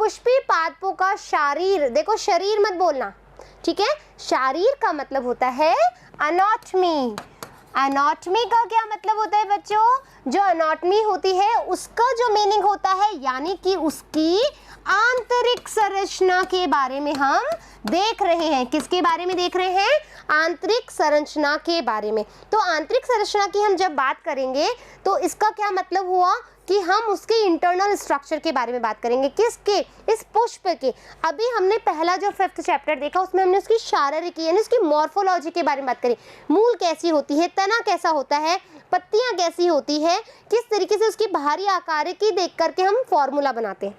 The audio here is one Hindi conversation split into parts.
पुष्पी पादपों का शारीर, देखो शरीर मत बोलना, ठीक है, शारीर का मतलब होता है एनाटॉमी। एनाटॉमी का क्या मतलब होता है बच्चों? जो एनाटॉमी होती है उसका जो मीनिंग होता है यानी कि उसकी आंतरिक संरचना के बारे में हम देख रहे हैं। किसके बारे में देख रहे हैं? आंतरिक संरचना के बारे में। तो आंतरिक संरचना की हम जब बात करेंगे तो इसका क्या मतलब हुआ कि हम उसके इंटरनल स्ट्रक्चर के बारे में बात करेंगे। किसके? इस पुष्प के। अभी हमने पहला जो 5th चैप्टर देखा उसमें हमने उसकी शारीरिक यानी उसकी मॉर्फोलॉजी के बारे में बात करी। मूल कैसी होती है, तना कैसा होता है, पत्तियां कैसी होती है, किस तरीके से उसकी बाहरी आकार की देख करके हम फॉर्मूला बनाते हैं,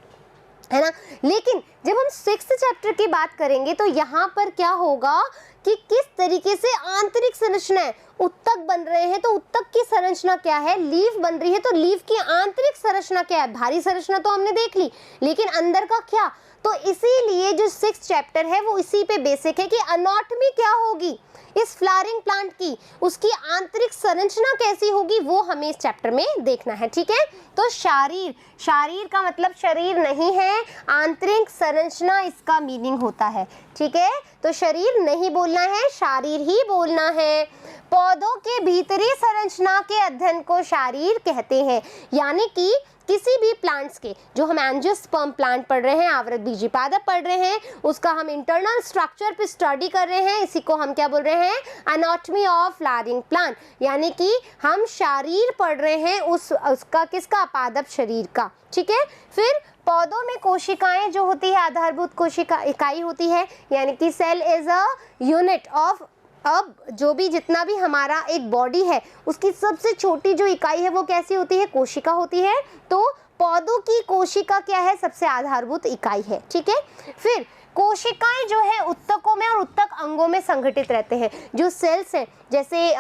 है ना। लेकिन जब हम 6th चैप्टर की बात करेंगे तो यहाँ पर क्या होगा कि किस तरीके से आंतरिक संरचना है, उत्तक बन रहे हैं तो उत्तक की संरचना क्या है, लीफ बन रही है तो लीफ की आंतरिक संरचना क्या है। भारी संरचना तो हमने देख ली लेकिन अंदर का क्या, तो इसीलिए जो 6th चैप्टर है वो इसी पे बेसिक है कि एनाटॉमी क्या होगी इस फ्लावरिंग प्लांट की, उसकी आंतरिक संरचना कैसी होगी वो हमें इस चैप्टर में देखना है, ठीक है। तो शारीर, शारीर का मतलब शरीर नहीं है, आंतरिक संरचना इसका मीनिंग होता है, ठीक है। तो शरीर नहीं बोलना है, शारीर ही बोलना है। पौधों के भीतरी संरचना के अध्ययन को शारीर कहते हैं, यानी कि किसी भी प्लांट्स के, जो हम एंजियोस्पर्म प्लांट पढ़ रहे हैं, आवृत बीजी पादप पढ़ रहे हैं, उसका हम इंटरनल स्ट्रक्चर पे स्टडी कर रहे हैं, इसी को हम क्या बोल रहे हैं? एनाटॉमी ऑफ फ्लावरिंग प्लांट, यानी कि हम शारीर पढ़ रहे हैं उसका, किसका? पादप शरीर का, ठीक है। फिर पौधों में कोशिकाएं जो होती है आधारभूत कोशिका इकाई होती है, यानी कि cell is a unit of, अब जो भी जितना भी हमारा एक बॉडी है उसकी सबसे छोटी जो इकाई है वो कैसी होती है? कोशिका होती है। तो पौधों की कोशिका क्या है? सबसे आधारभूत इकाई है, ठीक है। फिर कोशिकाएं जो है उत्तकों में और उत्तक अंगों में संगठित रहते हैं। जो सेल्स हैं, जैसे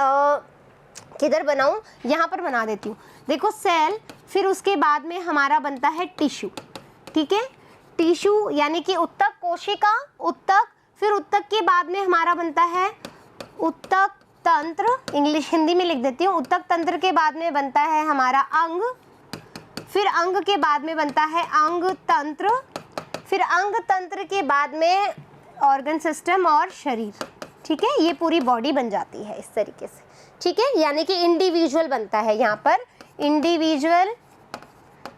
किधर बनाऊं? यहाँ पर बना देती हूँ, देखो सेल, फिर उसके बाद में हमारा बनता है टिश्यू, ठीक है। टिश्यू यानी कि उत्तक कोशिका, उत्तक, फिर उत्तक के बाद में हमारा बनता है उत्तक तंत्र, इंग्लिश हिंदी में लिख देती हूँ। उत्तक तंत्र के बाद में बनता है हमारा अंग, फिर अंग के बाद में बनता है अंग तंत्र, फिर अंग तंत्र के बाद में ऑर्गन सिस्टम और शरीर, ठीक है। ये पूरी बॉडी बन जाती है इस तरीके से, ठीक है। यानी कि इंडिविजुअल बनता है यहाँ पर, इंडिविजुअल,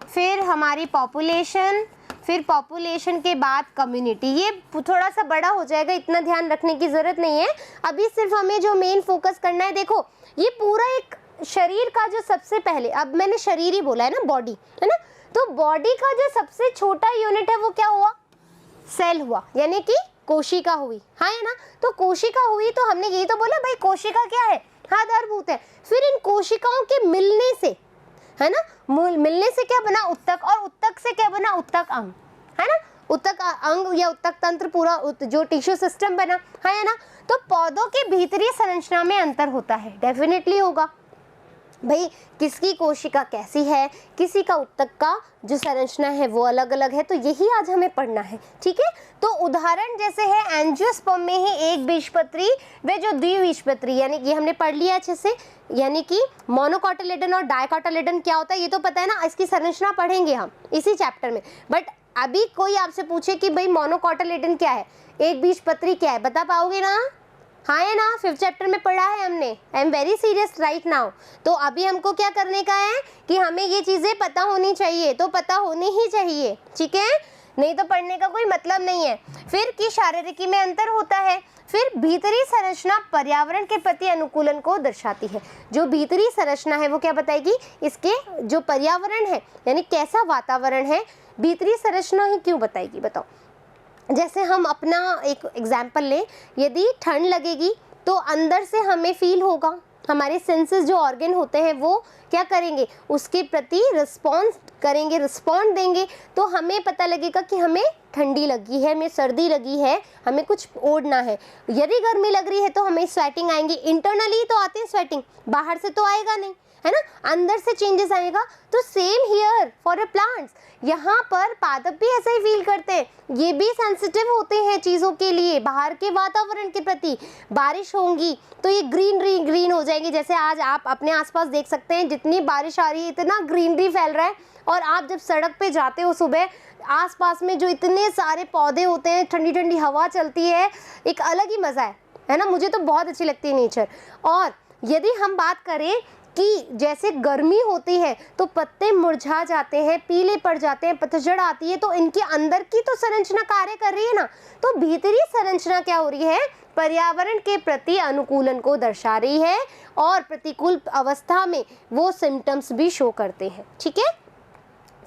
फिर हमारी पॉपुलेशन, फिर पॉपुलेशन के बाद कम्युनिटी। ये थोड़ा सा बड़ा हो जाएगा, इतना ध्यान रखने की ज़रूरत नहीं है। अभी सिर्फ हमें जो मेन फोकस करना है, देखो ये पूरा एक शरीर का जो सबसे पहले, अब मैंने शरीर ही बोला है ना, बॉडी है ना, तो बॉडी का जो सबसे छोटा यूनिट है वो क्या हुआ? सेल हुआ, यानी कि कोशिका हुई, हाँ है ना। तो कोशिका हुई तो हमने यही तो बोला भाई कोशिका क्या है? आधारभूत है। फिर इन कोशिकाओं के मिलने से, है ना, मिलने से क्या बना? उत्तक, और उत्तक से क्या बना? उत्तक अंग, है ना। उत्तक अंग या उत्तक तंत्र पूरा जो टिश्यू सिस्टम बना, है ना। तो पौधों के भीतरी संरचना में अंतर होता है, डेफिनेटली होगा भाई, किसकी कोशिका कैसी है, किसी का उत्तक का जो संरचना है वो अलग अलग है, तो यही आज हमें पढ़ना है, ठीक है। तो उदाहरण जैसे है एंजियोस्पर्म में ही एक बीजपत्री व जो द्विबीजपत्री, यानी कि हमने पढ़ लिया अच्छे से, यानी कि मोनोकोटिलेडन और डाइकोटिलेडन क्या होता है ये तो पता है ना, इसकी संरचना पढ़ेंगे हम इसी चैप्टर में। बट अभी कोई आपसे पूछे कि भाई मोनोकोटिलेडन क्या है, एक बीजपत्री क्या है, बता पाओगे ना? हाँ है ना, 5th चैप्टर में पढ़ा है हमने। I am very serious right now. तो अभी हमको क्या करने का है कि हमें ये चीज़ें पता होनी चाहिए, तो पता होनी ही चाहिए, ठीक है, नहीं तो पढ़ने का कोई मतलब नहीं है। फिर की शारीरिकी में अंतर होता है। फिर भीतरी संरचना पर्यावरण के प्रति अनुकूलन को दर्शाती है। जो भीतरी संरचना है वो क्या बताएगी? इसके जो पर्यावरण है यानी कैसा वातावरण है, भीतरी संरचना ही क्यों बताएगी, बताओ। जैसे हम अपना एक एग्जाम्पल लें, यदि ठंड लगेगी तो अंदर से हमें फील होगा, हमारे सेंसेस जो ऑर्गन होते हैं वो क्या करेंगे? उसके प्रति रिस्पॉन्स करेंगे, रिस्पॉन्ड देंगे, तो हमें पता लगेगा कि हमें ठंडी लगी है, हमें सर्दी लगी है, हमें कुछ ओढ़ना है। यदि गर्मी लग रही है तो हमें स्वेटिंग आएंगी, इंटरनली तो आती है स्वेटिंग, बाहर से तो आएगा नहीं, है ना, अंदर से चेंजेस आएगा। तो same here for a plants, यहाँ पर पादप भी ऐसा ही फील करते हैं, ये भी सेंसिटिव होते हैं चीज़ों के लिए, बाहर के वातावरण के प्रति। बारिश होंगी तो ये ग्रीन हो जाएगी, जैसे आज आप अपने आसपास देख सकते हैं जितनी बारिश आ रही है इतना ग्रीनरी फैल रहा है, और आप जब सड़क पे जाते हो सुबह, आसपास में जो इतने सारे पौधे होते हैं, ठंडी ठंडी हवा चलती है, एक अलग ही मज़ा है ना। मुझे तो बहुत अच्छी लगती है नेचर। और यदि हम बात करें कि जैसे गर्मी होती है तो पत्ते मुरझा जाते हैं, पीले पड़ जाते हैं, पतझड़ आती है, तो इनके अंदर की तो संरचना कार्य कर रही है ना, तो भीतरी संरचना क्या हो रही है, पर्यावरण के प्रति अनुकूलन को दर्शा रही है और प्रतिकूल अवस्था में वो सिम्टम्स भी शो करते हैं। ठीक है,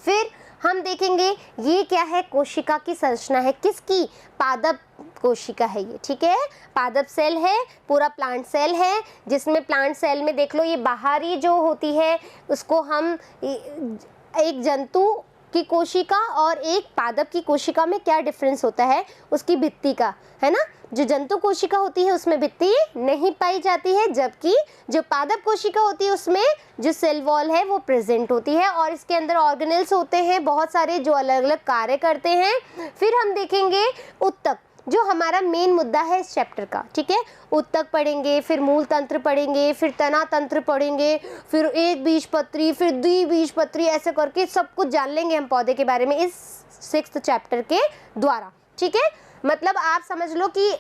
फिर हम देखेंगे ये क्या है, कोशिका की संरचना है, किसकी, पादप कोशिका है ये। ठीक है, पादप सेल है, पूरा प्लांट सेल है, जिसमें प्लांट सेल में देख लो ये बाहरी जो होती है उसको हम एक जंतु की कोशिका और एक पादप की कोशिका में क्या डिफरेंस होता है उसकी भित्ति का, है ना। जो जंतु कोशिका होती है उसमें भित्ति नहीं पाई जाती है, जबकि जो पादप कोशिका होती है उसमें जो सेल वॉल है वो प्रेजेंट होती है और इसके अंदर ऑर्गेनेल्स होते हैं बहुत सारे जो अलग अलग कार्य करते हैं। फिर हम देखेंगे उत्तक, जो हमारा मेन मुद्दा है इस चैप्टर का। ठीक है, उत्तक पढ़ेंगे, फिर मूल तंत्र पढ़ेंगे, फिर तना तंत्र पढ़ेंगे, फिर एक बीजपत्री, फिर द्विबीजपत्री, ऐसे करके सब कुछ जान लेंगे हम पौधे के बारे में इस 6th चैप्टर के द्वारा। ठीक है, मतलब आप समझ लो कि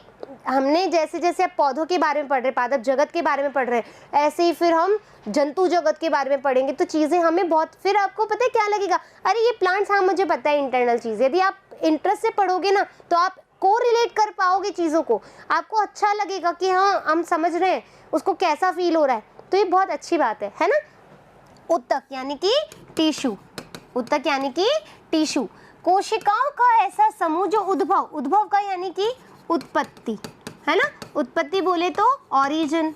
हमने जैसे जैसे अब पौधों के बारे में पढ़ रहे, पादप जगत के बारे में पढ़ रहे हैं, ऐसे ही फिर हम जंतु जगत के बारे में पढ़ेंगे तो चीज़ें हमें बहुत, फिर आपको पता है क्या लगेगा, अरे ये प्लांट्स, हाँ मुझे पता है इंटरनल चीज़। यदि आप इंटरेस्ट से पढ़ोगे ना तो आप को रिलेट कर पाओगे चीज़ों को, आपको अच्छा लगेगा कि हाँ हम समझ रहे हैं उसको, कैसा फील हो रहा है, तो ये बहुत अच्छी बात है ना। उत्तक यानी कि टिश्यू, उत्तक यानी कि टिश्यू, कोशिकाओं का ऐसा समूह जो उद्भव, उद्भव का यानी कि उत्पत्ति, है ना। उत्पत्ति बोले तो ओरिजिन,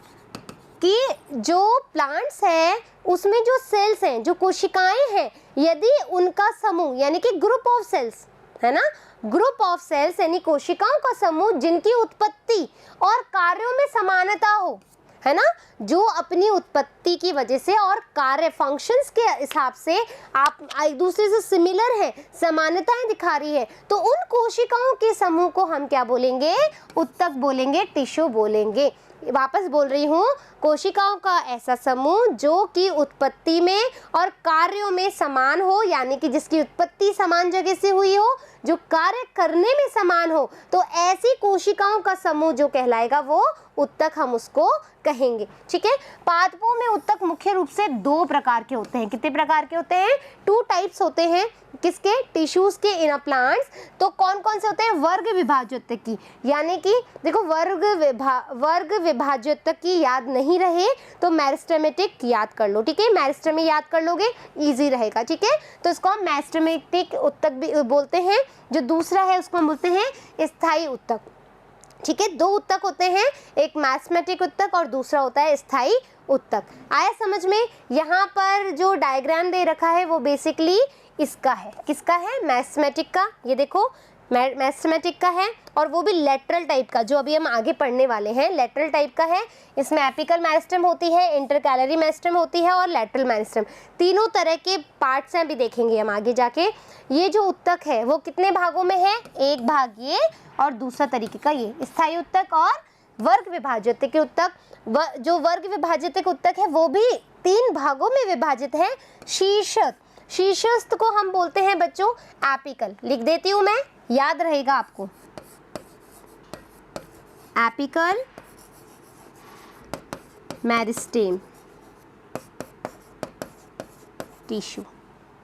कि जो प्लांट्स हैं उसमें जो सेल्स हैं, जो कोशिकाएं हैं, यदि उनका समूह यानी कि ग्रुप ऑफ सेल्स, है ना, ग्रुप ऑफ सेल्स यानी कोशिकाओं का समूह जिनकी उत्पत्ति और कार्यों में समानता हो, है ना, जो अपनी उत्पत्ति की वजह से और कार्य फंक्शंस के हिसाब से आप एक दूसरे से सिमिलर है, समानताएं दिखा रही है, तो उन कोशिकाओं के समूह को हम क्या बोलेंगे, उत्तक बोलेंगे, टिश्यू बोलेंगे। वापस बोल रही हूँ, कोशिकाओं का ऐसा समूह जो कि उत्पत्ति में और कार्यों में समान हो, यानी कि जिसकी उत्पत्ति समान जगह से हुई हो, जो कार्य करने में समान हो, तो ऐसी कोशिकाओं का समूह जो कहलाएगा वो उत्तक हम उसको कहेंगे। ठीक है, पादपों में उत्तक मुख्य रूप से 2 प्रकार के होते हैं। कितने प्रकार के होते हैं, 2 टाइप्स होते हैं। किसके, टिश्यूज के इन प्लांट्स। तो कौन कौन से होते हैं, वर्ग विभाज्योतकी, यानी कि देखो वर्ग विभाज्योतकी याद नहीं रहे तो मेरिस्टेमेटिक याद कर लो। ठीक है, मेरिस्टेम याद कर लोगे इजी रहेगा। ठीक है, तो इसको हम मेरिस्टेमेटिक उत्तक भी बोलते हैं। जो दूसरा है उसको हम बोलते हैं स्थायी उत्तक। ठीक है, 2 उत्तक होते हैं, एक मैरिस्टेमेटिक उत्तक और दूसरा होता है स्थायी उत्तक। आया समझ में। यहाँ पर जो डायग्राम दे रखा है वो बेसिकली इसका है, किसका है, मैरिस्टेमेटिक का। ये देखो मैरिस्टेमेटिक का है और वो भी लेटरल टाइप का, जो अभी हम आगे पढ़ने वाले हैं लेटरल टाइप का है। इसमें एपिकल मेरिस्टेम होती है, इंटरकैलरी मेरिस्टेम होती है और लेटरल मेरिस्टेम, तीनों तरह के पार्ट्स हैं, अभी देखेंगे हम आगे जाके। ये जो उत्तक है वो कितने भागों में है, एक भाग ये और दूसरा तरीके का ये स्थायी उत्तक और वर्ग विभाजित उत्तक। जो वर्ग विभाजित उत्तक है वो भी 3 भागों में विभाजित है। शीर्षक, शीर्षस्थ को हम बोलते हैं बच्चों एपिकल, लिख देती हूं मैं, याद रहेगा आपको, एपिकल मेरिस्टेम टिश्यू।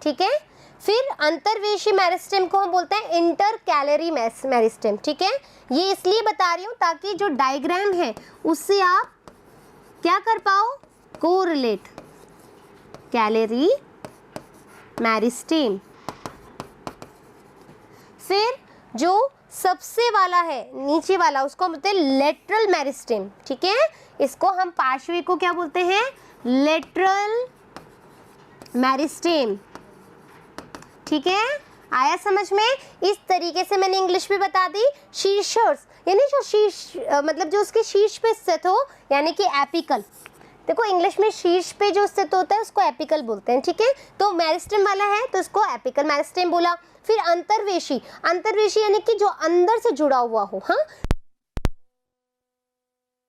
ठीक है, फिर अंतर्वेशी मेरिस्टेम को हम बोलते हैं इंटरकैलरी मेरिस्टेम। ठीक है, ये इसलिए बता रही हूँ ताकि जो डायग्राम है उससे आप क्या कर पाओ, कोरिलेट, कैलरी मेरिस्टेम। फिर जो सबसे वाला है नीचे वाला उसको हम बोलते हैं लेटरल मेरिस्टेम। ठीक है, इसको हम पार्श्वी को क्या बोलते हैं, लेटरल मेरिस्टेम। ठीक है, आया समझ में। इस तरीके से मैंने इंग्लिश भी बता दी। शीर्षर्स यानी जो शीर्ष मतलब जो उसके शीर्ष पे स्थित हो, यानी कि एपिकल। देखो इंग्लिश में शीर्ष पे जो स्थित होता है उसको एपिकल बोलते हैं। ठीक है, तो मेरिस्टेम वाला है तो इसको एपिकल मेरिस्टेम बोला। फिर अंतर्वेशी, अंतर्वेशी यानी कि जो अंदर से जुड़ा हुआ हो, हाँ,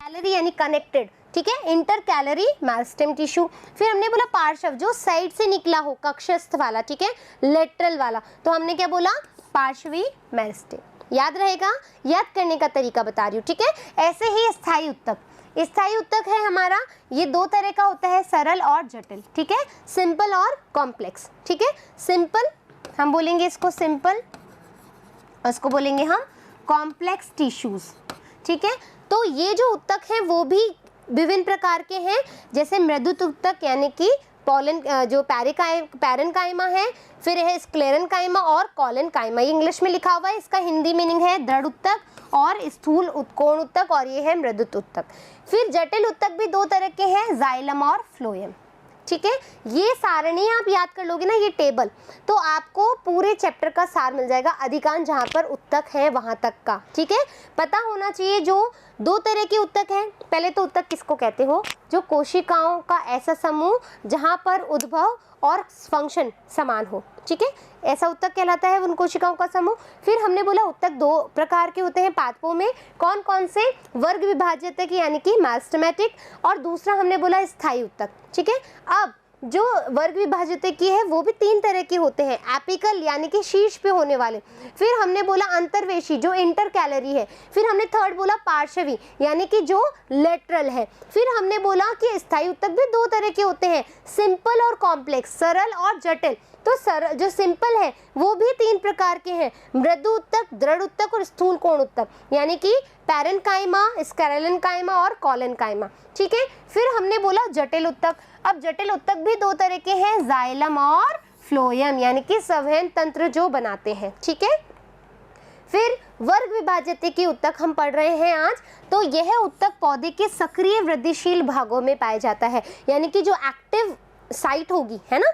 कैलरी यानी कनेक्टेड, ठीक है, इंटरकैलरी मेरिस्टेम टिश्यू। फिर हमने बोला पार्श्व, जो साइड से निकला हो, कक्षस्थ वाला, ठीक है, लेटरल वाला, तो हमने क्या बोला, पार्श्वी मेरिस्टेम। याद रहेगा, याद करने का तरीका बता रही हूँ, ठीक है। ऐसे ही स्थायी उत्तक, स्थायी उत्तक है हमारा, ये दो तरह का होता है, सरल और जटिल, ठीक है, सिंपल और कॉम्प्लेक्स, ठीक है। सिंपल हम बोलेंगे इसको सिंपल, उसको बोलेंगे हम कॉम्प्लेक्स टिश्यूज, ठीक है। तो ये जो उत्तक हैं वो भी विभिन्न प्रकार के हैं, जैसे मृदुत उत्तक यानी कि पोलन जो पैरेनकाइमा है, फिर है स्क्लेरेनकाइमा और कॉलेनकाइमा। ये इंग्लिश में लिखा हुआ है, इसका हिंदी मीनिंग है दृढ़ उत्तक और स्थूल उत्कोण उत्तक, और ये है मृदुत उत्तक। फिर जटिल उत्तक भी दो तरह के हैं, जाइलम और फ्लोएम, ठीक है। ये सारणी आप याद कर लोगे ना, ये टेबल, तो आपको पूरे चैप्टर का सार मिल जाएगा, अधिकांश जहाँ पर उत्तक है वहाँ तक का, ठीक है। पता होना चाहिए जो दो तरह के उत्तक हैं। पहले तो उत्तक किसको कहते हो, जो कोशिकाओं का ऐसा समूह जहाँ पर उद्भव और फंक्शन समान हो, ठीक है, ऐसा उत्तक कहलाता है उन कोशिकाओं का समूह। फिर हमने बोला उत्तक दो प्रकार के होते हैं पादपों में, कौन कौन से, वर्ग विभाजक यानी कि मेरिस्टेमेटिक, और दूसरा हमने बोला स्थायी उत्तक, ठीक है। अब जो वर्ग विभाजित की है वो भी तीन तरह के होते हैं, एपिकल यानी कि शीर्ष पे होने वाले, फिर हमने बोला अंतर्वेशी जो इंटरकैलरी है, फिर हमने थर्ड बोला पार्श्वी यानी कि जो लेटरल है, फिर हमने बोला कि स्थायी उत्तक भी दो तरह के होते हैं, सिंपल और कॉम्प्लेक्स, सरल और जटिल। तो सरल जो सिंपल है वो भी तीन प्रकार के हैं, मृदु उत्तक, दृढ़ उत्तक और स्थूल कोण उत्तक, यानी कि पैरेनकाइमा, स्क्लेरेनकाइमा और कॉलेनकाइमा, ठीक है। फिर हमने बोला जटिल उत्तक। अब जटिल उत्तक भी दो तरह के हैं, जाइलम और फ्लोएम, यानी कि संवहन तंत्र जो बनाते हैं, ठीक है। फिर वर्ग विभाजित की उत्तक हम पढ़ रहे हैं आज। तो यह उत्तक पौधे के सक्रिय वृद्धिशील भागों में पाया जाता है, यानी कि जो एक्टिव साइट होगी, है ना,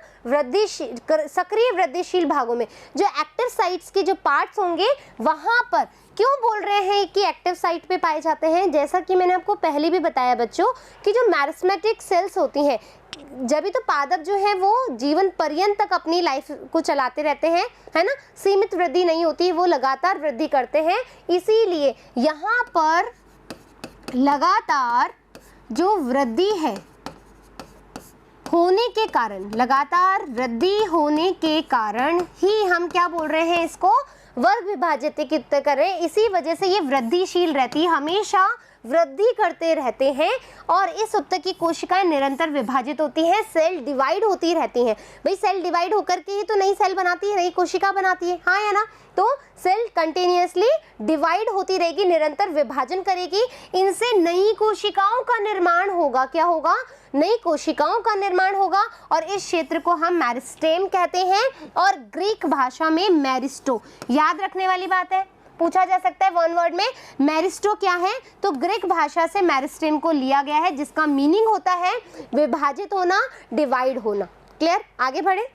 सक्रिय वृद्धिशील भागों में जो एक्टिव साइट्स के जो पार्ट्स होंगे वहां पर। क्यों बोल रहे हैं कि एक्टिव साइट पे पाए जाते हैं, जैसा कि मैंने आपको पहले भी बताया बच्चों कि जो मेरिस्टेमेटिक सेल्स होती हैं, जब भी तो पादप जो है वो जीवन पर्यंत तक अपनी लाइफ को चलाते रहते हैं, है ना, सीमित वृद्धि नहीं होती, वो लगातार वृद्धि करते हैं। इसीलिए यहाँ पर लगातार जो वृद्धि है होने के कारण, लगातार वृद्धि होने के कारण ही हम क्या बोल रहे हैं, इसको वर्ग विभाजित की उत्तक कर रहे हैं। इसी वजह से ये वृद्धिशील रहती है, हमेशा वृद्धि करते रहते हैं, और इस उत्तक की कोशिकाएं निरंतर विभाजित होती हैं, सेल डिवाइड होती रहती हैं। भाई सेल डिवाइड होकर के ही तो नई सेल बनाती है, नई कोशिका बनाती है, हाँ या ना। तो सेल कंटिन्यूअसली डिवाइड होती रहेगी, निरंतर विभाजन करेगी, इनसे नई कोशिकाओं का निर्माण होगा। क्या होगा, नई कोशिकाओं का निर्माण होगा, और इस क्षेत्र को हम मेरिस्टेम कहते हैं, और ग्रीक भाषा में मेरिस्टो। याद रखने वाली बात है, पूछा जा सकता है वन वर्ड में मेरिस्टो क्या है, तो ग्रीक भाषा से मेरिस्टेम को लिया गया है, जिसका मीनिंग होता है विभाजित होना, डिवाइड होना। क्लियर, आगे बढ़े।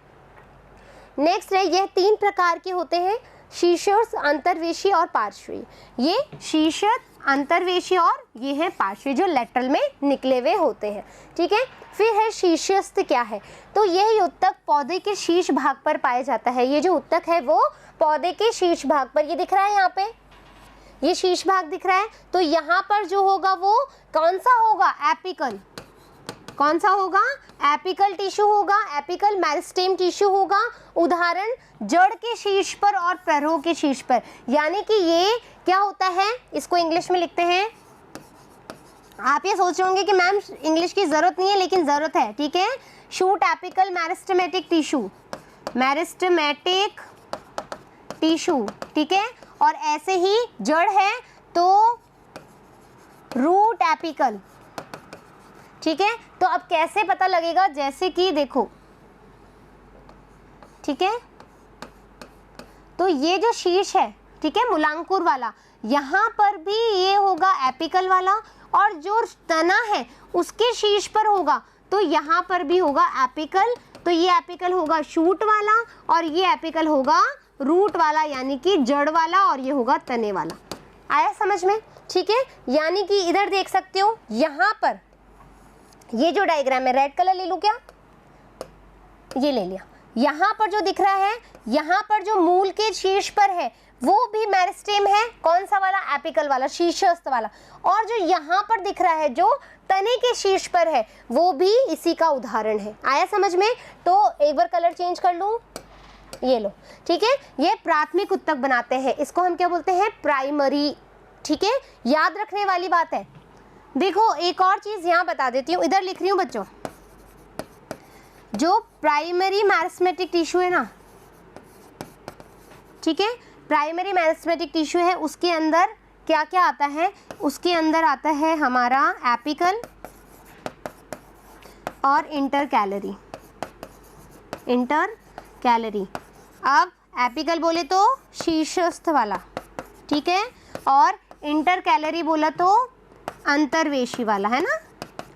नेक्स्ट है, यह तीन प्रकार के होते हैं, शीर्षस्थ, अंतर्वेशी और पार्श्वी। ये शीर्षस्थ, अंतर्वेशी और ये है पार्श्वी, जो लेटरल में निकले हुए होते हैं, ठीक है। फिर है शीर्षस्थ क्या है, तो यह उत्तक पौधे के शीर्ष भाग पर पाया जाता है। ये जो उत्तक है वो पौधे के शीर्ष भाग पर, ये दिख रहा है यहाँ पे, ये शीर्ष भाग दिख रहा है, तो यहाँ पर जो होगा वो कौन सा होगा, एपिकल। कौन सा होगा, एपिकल टिश्यू होगा, एपिकल मेरिस्टेम टिश्यू होगा। उदाहरण जड़ के शीर्ष पर और प्ररोह के शीर्ष पर, यानी कि ये क्या होता है, इसको इंग्लिश में लिखते हैं। आप ये सोच रहे होंगे कि मैम इंग्लिश की जरूरत नहीं है, लेकिन जरूरत है, ठीक है। Shoot apical meristematic tissue, meristematic tissue, ठीक है। और ऐसे ही जड़ है तो रूट एपिकल, ठीक है। तो अब कैसे पता लगेगा, जैसे कि देखो, ठीक है, तो ये जो शीर्ष है, ठीक है, मूलांकुर वाला, यहाँ पर भी ये होगा एपिकल वाला, और जो तना है उसके शीर्ष पर होगा, तो यहाँ पर भी होगा एपिकल। तो ये एपिकल होगा शूट वाला, और ये एपिकल होगा रूट वाला, यानी कि जड़ वाला, और ये होगा तने वाला। आया समझ में, ठीक है। यानी कि इधर देख सकते हो, यहाँ पर ये जो डायग्राम है, रेड कलर ले लूँ क्या, ये ले लिया, यहाँ पर जो दिख रहा है, यहाँ पर जो मूल के शीर्ष पर है वो भी मेरिस्टेम है। कौन सा वाला? एपिकल वाला, शीर्षस्थ वाला। और जो यहाँ पर दिख रहा है जो तने के शीर्ष पर है वो भी इसी का उदाहरण है। आया समझ में? तो एक बार कलर चेंज कर लूँ, ये लो, ठीक है। ये प्राथमिक उत्तक बनाते हैं, इसको हम क्या बोलते हैं? प्राइमरी। ठीक है, याद रखने वाली बात है। देखो एक और चीज यहाँ बता देती हूँ, इधर लिख रही हूँ बच्चों, जो प्राइमरी मैरिस्मेटिक टिश्यू है ना, ठीक है, प्राइमरी मैरिस्मेटिक टिश्यू है, उसके अंदर क्या क्या आता है? उसके अंदर आता है हमारा एपिकल और इंटरकैलरी। इंटरकैलरी, अब एपिकल बोले तो शीर्षस्थ वाला, ठीक है, और इंटरकैलरी बोला तो अंतर्वेशी वाला, है ना,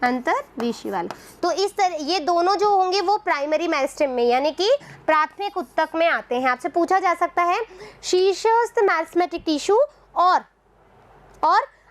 अंतर्वेशी वाला। तो इस तरह ये दोनों जो होंगे वो प्राइमरी मेरिस्टेम में यानी कि प्राथमिक उत्तक में आते हैं। आपसे पूछा जा सकता है शीर्षस्थ मैरिस्मेटिक टिश्यू और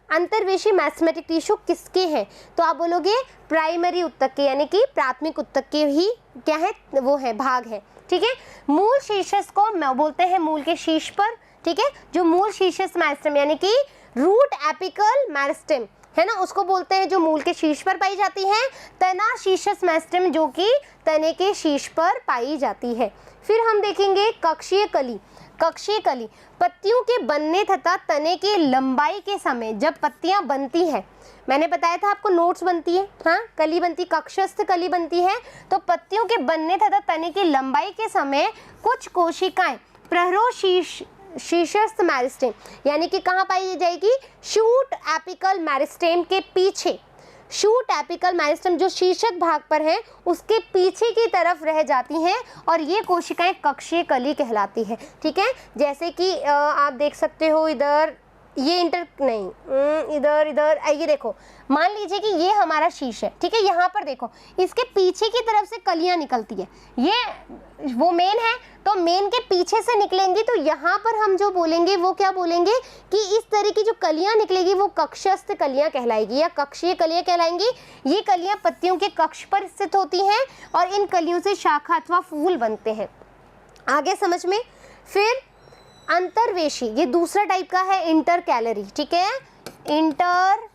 अंतर्वेशी मैरिस्मेटिक टिश्यू किसके हैं? तो आप बोलोगे प्राइमरी उत्तक के, यानी कि प्राथमिक उत्तक के ही क्या है, वो है, भाग है। ठीक है, मूल शीर्षस्थ को बोलते हैं मूल के शीर्ष पर, ठीक है, जो मूल शीर्षस्थ मेरिस्टेम यानी कि रूट एपिकल मेरिस्टेम है ना, उसको बोलते हैं जो मूल के शीर्ष पर पाई जाती है। तना शीर्षस्थ मेरिस्टेम जो कि तने के शीर्ष पर पाई जाती है। फिर हम देखेंगे कक्षीय कली। कक्षीय कली पत्तियों के बनने तथा तने की लंबाई के समय जब पत्तियां बनती हैं, मैंने बताया था आपको नोट्स बनती है, हाँ, कली बनती, कक्षस्थ कली बनती है। तो पत्तियों के बनने तथा तने की लंबाई के समय कुछ कोशिकाएं शीर्षस्थ मेरिस्टेम यानी कि कहाँ पाई जाएगी? शूट एपिकल मेरिस्टेम के पीछे। शूट एपिकल मेरिस्टेम जो शीर्षक भाग पर है उसके पीछे की तरफ रह जाती हैं और ये कोशिकाएं कक्षीय कली कहलाती है। ठीक है, जैसे कि आप देख सकते हो इधर ये इधर ये देखो, मान लीजिए कि ये हमारा शीर्ष है, ठीक है, यहाँ पर देखो इसके पीछे की तरफ से कलियां निकलती है, ये वो मेन है, तो मेन के पीछे से निकलेंगी, तो यहाँ पर हम जो बोलेंगे वो क्या बोलेंगे कि इस तरह की जो कलियां निकलेगी वो कक्षस्थ कलियां कहलाएगी या कक्षीय कलियां कहलाएंगी। ये कलियां पत्तियों के कक्ष पर स्थित होती हैं और इन कलियों से शाखा अथवा फूल बनते हैं। आगे समझ में? फिर अंतर्वेशी, ये दूसरा टाइप का है इंटरकैलरी। ठीक है, इंटरकैलरी,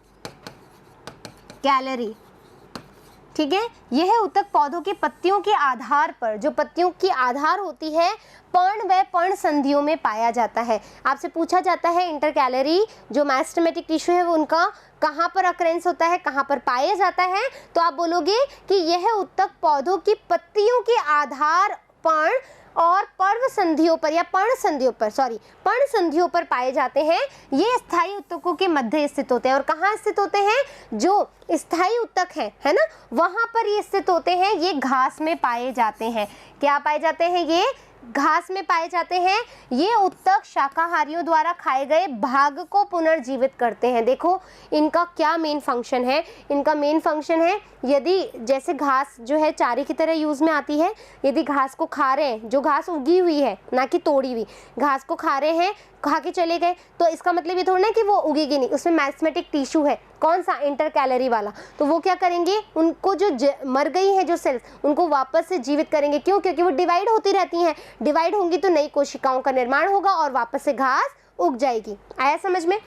ठीक है, यह उत्तक पौधों के पत्तियों के आधार पर, जो पत्तियों की आधार होती है, पर्ण व पर्ण संधियों में पाया जाता है। आपसे पूछा जाता है इंटरकैलरी जो मैरिस्टेमेटिक टिश्यू है वो उनका कहाँ पर अक्रेंस होता है, कहाँ पर पाया जाता है? तो आप बोलोगे कि यह उत्तक पौधों की पत्तियों के आधार पर्ण और पर्व संधियों पर या पर्ण संधियों पर पाए जाते हैं। ये स्थायी उत्तकों के मध्य स्थित होते हैं। और कहाँ स्थित होते हैं? जो स्थायी उत्तक है ना, वहां पर ये स्थित होते हैं। ये घास में पाए जाते हैं। क्या पाए जाते हैं? ये घास में पाए जाते हैं। ये उत्तक शाकाहारियों द्वारा खाए गए भाग को पुनर्जीवित करते हैं। देखो इनका क्या मेन फंक्शन है? इनका मेन फंक्शन है, यदि जैसे घास जो है चारे की तरह यूज में आती है, यदि घास को खा रहे हैं, जो घास उगी हुई है ना कि तोड़ी हुई घास को खा रहे हैं, खा के चले गए, तो इसका मतलब ये थोड़ा ना कि वो उगेगी नहीं, उसमें मैरिस्टेमेटिक टिश्यू है। कौन सा? इंटरकैलरी वाला। तो वो क्या करेंगे? उनको जो मर गई है जो सेल्स, उनको वापस से जीवित करेंगे। क्यों? क्योंकि वो डिवाइड होती रहती हैं। डिवाइड होंगी तो नई कोशिकाओं का निर्माण होगा और वापस से घास उग जाएगी। आया समझ में?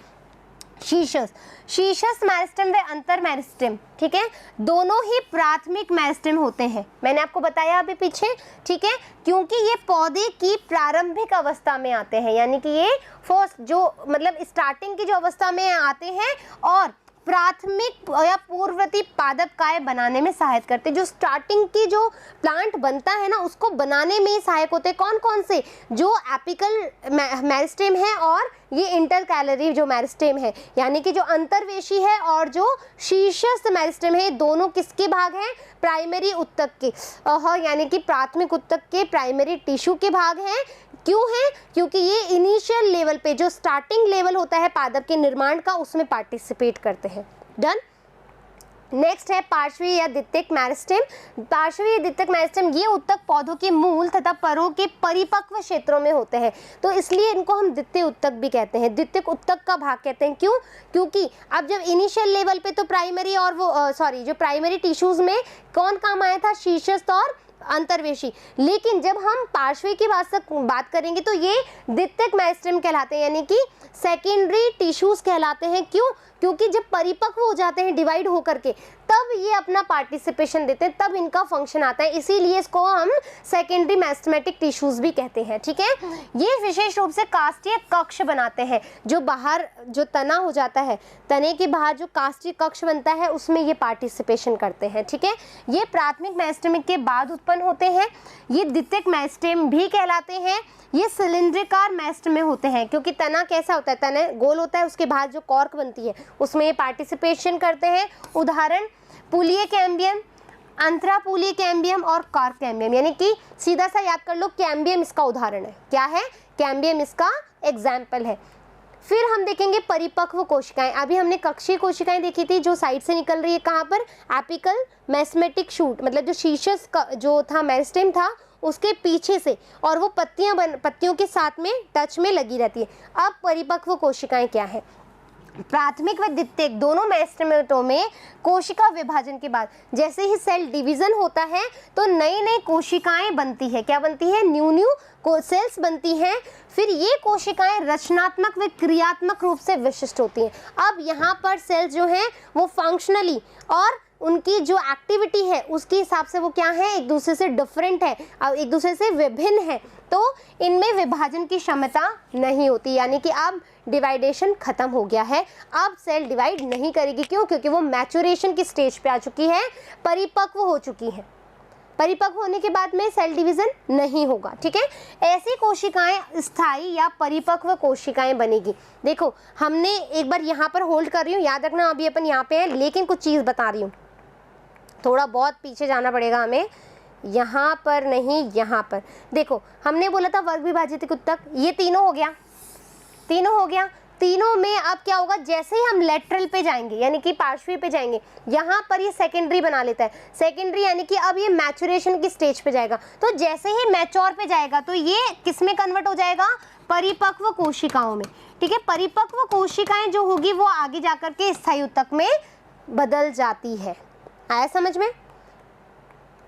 शीर्षस्थ मेरिस्टेम व अंतर मेरिस्टेम, ठीक है, दोनों ही प्राथमिक मेरिस्टेम होते हैं। मैंने आपको बताया अभी पीछे, ठीक है, क्योंकि ये पौधे की प्रारंभिक अवस्था में आते हैं, यानी कि ये फर्स्ट जो मतलब स्टार्टिंग की जो अवस्था में आते हैं और प्राथमिक या पूर्ववर्ती पादप काय बनाने में सहायता करते हैं। जो स्टार्टिंग की जो प्लांट बनता है ना, उसको बनाने में ही सहायक होते हैं। कौन कौन से? जो एपिकल मेरिस्टेम है और ये इंटरकैलरी जो मेरिस्टेम है, यानी कि जो अंतर्वेशी है और जो शीर्षस्थ मेरिस्टेम है, दोनों किसके भाग हैं? प्राइमरी उत्तक के, यानी कि प्राथमिक उत्तक के प्राइमरी टिश्यू के भाग हैं। क्यों है? क्योंकि ये इनिशियल लेवल पे जो स्टार्टिंग लेवल होता है पादप के निर्माण का, उसमें पार्टिसिपेट करते हैं। डन। नेक्स्ट है पार्श्वीय या द्वितीयक मेरिस्टेम। पार्श्वीय द्वितीयक मेरिस्टेम ये उत्तक पौधों के मूल तथा परों के परिपक्व क्षेत्रों में होते हैं, तो इसलिए इनको हम द्वितीय उत्तक भी कहते हैं, द्वितीयक उत्तक का भाग कहते हैं। क्यों? क्योंकि अब जब इनिशियल लेवल पे तो प्राइमरी और वो जो प्राइमरी टिश्यूज में कौन काम आया था? शीर्षस्थ और अंतर्वेशी। लेकिन जब हम पार्श्वी की बात करेंगे तो ये द्वितीयक मेरिस्टेम कहलाते हैं, यानी कि सेकेंडरी टिश्यूज कहलाते हैं। क्यों? क्योंकि जब परिपक्व हो जाते हैं डिवाइड होकर के, तब ये अपना पार्टिसिपेशन देते हैं, तब इनका फंक्शन आता है, इसीलिए इसको हम सेकेंडरी मेरिस्टेमेटिक टिश्यूज भी कहते हैं। ठीक है, ये विशेष रूप से काष्ठीय कक्ष बनाते हैं। जो बाहर जो तना हो जाता है, तने के बाहर जो काष्ठीय कक्ष बनता है उसमें ये पार्टिसिपेशन करते हैं। ठीक है, ये प्राथमिक मेरिस्टेम के बाद उत्पन्न होते हैं। ये द्वितीयक मेरिस्टेम भी कहलाते हैं। ये सिलिंड्रिकार मेरिस्टेम में होते हैं, क्योंकि तना कैसा होता है, तना गोल होता है, उसके बाद जो कॉर्क बनती है उसमें ये पार्टिसिपेशन करते हैं। उदाहरण पुलीय कैम्बियम, अंतरापुलीय कैम्बियम और कॉर्क कैम्बियम, यानी कि सीधा सा याद कर लो, कैम्बियम इसका उदाहरण है। क्या है? कैम्बियम इसका एग्जाम्पल है। फिर हम देखेंगे परिपक्व कोशिकाएं। अभी हमने कक्षीय कोशिकाएं देखी थी जो साइड से निकल रही है, कहाँ पर? एपिकल मेरिस्टेमेटिक शूट, मतलब जो शीर्षक जो था मेरिस्टेम था उसके पीछे से, और वो पत्तियों के साथ में टच में लगी रहती है। अब परिपक्व कोशिकाएं क्या है? प्राथमिक व द्वितीयक दोनों मेरिस्टेमों में कोशिका विभाजन के बाद जैसे ही सेल डिवीजन होता है तो नई नई कोशिकाएं बनती है। क्या बनती है? न्यू सेल्स बनती हैं। फिर ये कोशिकाएं रचनात्मक व क्रियात्मक रूप से विशिष्ट होती हैं। अब यहाँ पर सेल्स जो हैं वो फंक्शनली और उनकी जो एक्टिविटी है उसके हिसाब से वो क्या है? एक दूसरे से डिफरेंट है, अब एक दूसरे से विभिन्न है, तो इनमें विभाजन की क्षमता नहीं होती, यानी कि अब डिवाइडेशन खत्म हो गया है। अब सेल डिवाइड नहीं करेगी। क्यों? क्योंकि वो मैच्योरेशन की स्टेज पे आ चुकी है, परिपक्व हो चुकी है। परिपक्व होने के बाद में सेल डिवीजन नहीं होगा। ठीक है, ऐसी कोशिकाएं स्थायी या परिपक्व कोशिकाएं बनेगी। देखो, हमने एक बार यहाँ पर होल्ड कर रही हूँ, याद रखना अभी अपन यहाँ पे हैं, लेकिन कुछ चीज़ बता रही हूँ, थोड़ा बहुत पीछे जाना पड़ेगा हमें, यहाँ पर नहीं, यहाँ पर। देखो, हमने बोला था वर्ग विभाजित उत्तक, ये तीनों हो गया, तीनों हो गया। तीनों में अब क्या होगा? जैसे ही हम लेटरल पे जाएंगे, यानी कि पार्श्वी पे जाएंगे, यहाँ पर ये सेकेंडरी बना लेता है। सेकेंडरी यानी कि अब ये मैच्योरेशन की स्टेज पे जाएगा, तो जैसे ही मैच्योर पे जाएगा तो ये किस में कन्वर्ट हो जाएगा? परिपक्व कोशिकाओं में। ठीक है, परिपक्व कोशिकाएं जो होगी वो आगे जाकर के स्थायी उत्तक में बदल जाती है। आया समझ में?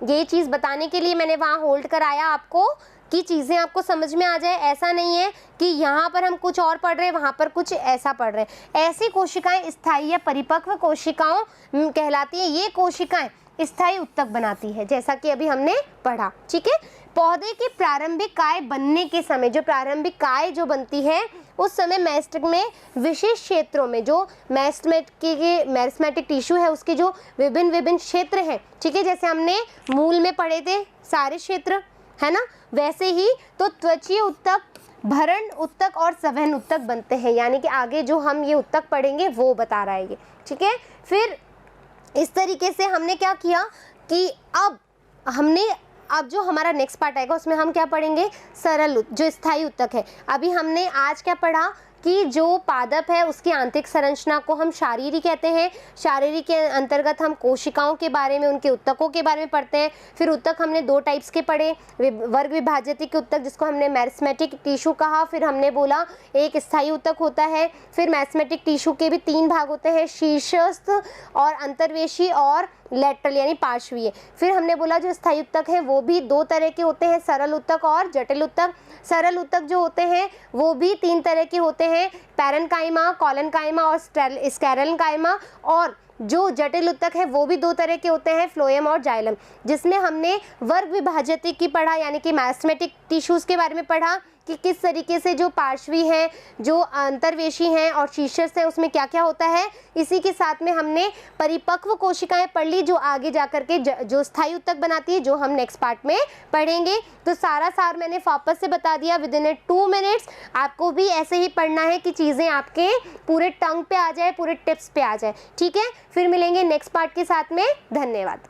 ये चीज़ बताने के लिए मैंने वहाँ होल्ड कराया आपको कि चीज़ें आपको समझ में आ जाए। ऐसा नहीं है कि यहाँ पर हम कुछ और पढ़ रहे हैं, वहाँ पर कुछ ऐसा पढ़ रहे हैं। ऐसी कोशिकाएं स्थायी या परिपक्व कोशिकाओं कहलाती है। ये कोशिकाएं स्थायी उत्तक बनाती है, जैसा कि अभी हमने पढ़ा। ठीक है, पौधे की प्रारंभिक काय बनने के समय, जो प्रारंभिक काय जो बनती है उस समय मेरिस्टेम में विशेष क्षेत्रों में, जो मेरिस्टेमेटिक टिश्यू है उसके जो विभिन्न क्षेत्र हैं, ठीक है, जैसे हमने मूल में पढ़े थे सारे क्षेत्र, है ना, वैसे ही तो त्वचीय उत्तक, भरण उत्तक और संवहन उत्तक बनते हैं। यानी कि आगे जो हम ये उत्तक पढ़ेंगे वो बता रहा है ये। ठीक है, फिर इस तरीके से हमने क्या किया कि अब जो हमारा नेक्स्ट पार्ट आएगा उसमें हम क्या पढ़ेंगे? सरल जो स्थायी उत्तक है। अभी हमने आज क्या पढ़ा कि जो पादप है उसकी आंतरिक संरचना को हम शारीरी कहते हैं। शारीरी के अंतर्गत हम कोशिकाओं के बारे में, उनके उत्तकों के बारे में पढ़ते हैं। फिर उत्तक हमने दो टाइप्स के पढ़े, वर्ग विभाजित उत्तक जिसको हमने मेरिस्टेमेटिक टिश्यू कहा, फिर हमने बोला एक स्थायी उत्तक होता है। फिर मेरिस्टेमेटिक टिश्यू के भी तीन भाग होते हैं, शीर्षस्थ और अंतर्वेशी और लेटरल यानी पार्श्वीय। फिर हमने बोला जो स्थायी उत्तक है वो भी दो तरह के होते हैं, सरल उत्तक और जटिल उत्तक। सरल उत्तक जो होते हैं वो भी तीन तरह के होते हैं, पैरेन्काइमा, कॉलेन्काइमा और स्क्लेरेन्काइमा। और जो जटिल उत्तक है वो भी दो तरह के होते हैं, फ्लोएम और जाइलम, जिसमें हमने वर्ग विभाजित की पढ़ा, यानी कि मेरिस्टेमेटिक टिश्यूज़ के बारे में पढ़ा कि किस तरीके से जो पार्श्वी हैं, जो अंतर्वेशी हैं और शीर्षस्थ है उसमें क्या क्या होता है। इसी के साथ में हमने परिपक्व कोशिकाएं पढ़ ली जो आगे जाकर के जो स्थायी उत्तक बनाती है, जो हम नेक्स्ट पार्ट में पढ़ेंगे। तो सारा सार मैंने वापस से बता दिया विद इन 2 मिनट्स। आपको भी ऐसे ही पढ़ना है कि चीज़ें आपके पूरे टंग पे आ जाए, पूरे टिप्स पे आ जाए। ठीक है, फिर मिलेंगे नेक्स्ट पार्ट के साथ में। धन्यवाद।